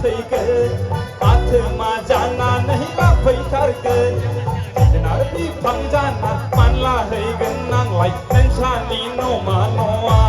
थैगोन माथो मा जाना नहीं लाफैथारगोन जोनारनि फांजाना मानला हैगोन नांलाय नोंसानि न'मा न'आ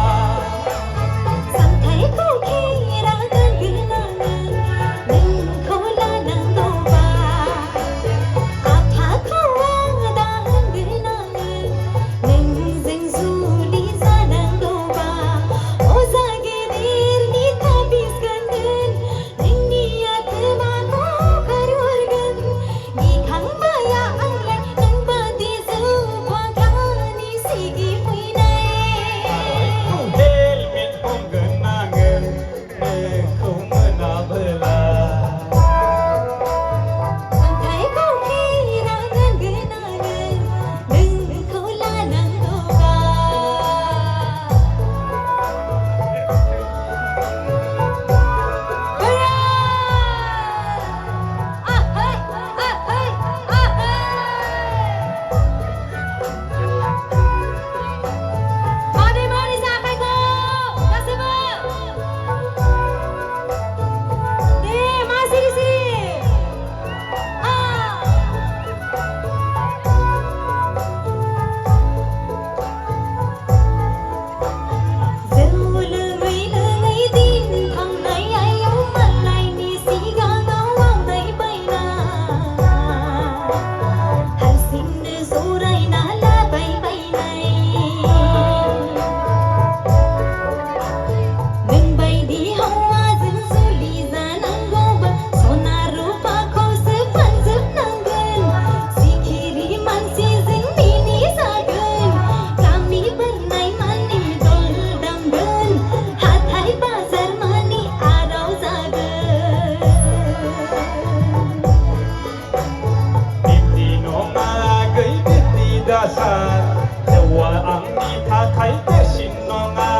Jawa angni pakai tersin nonga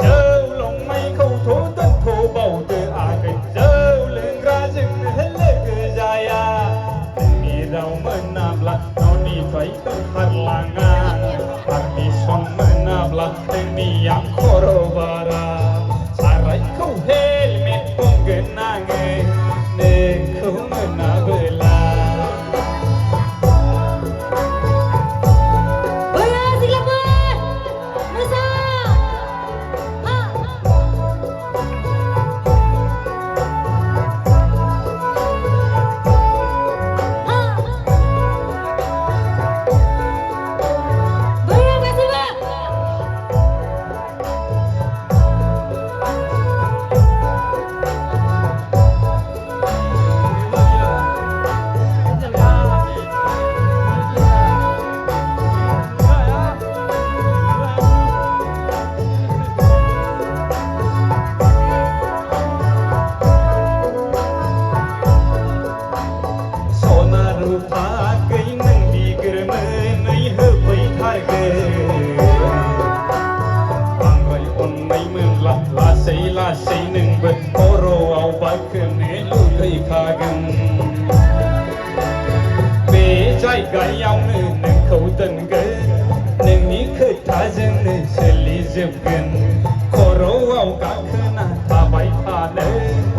Jauh long mai kau tho tân thô bầu từ agen Jauh leng rajeng hele kejaya Demi rau menablah noni fai terhalangan Arti song menablah demi yang korobara Sarai kau helmet penggenange Neng kau menabela Lasai neng berkoro au bakam ne lukai kagam Bejai gayau neng kau tenggen Neng ni ketazeng ne seli jebgen Koro au kakena tabai panen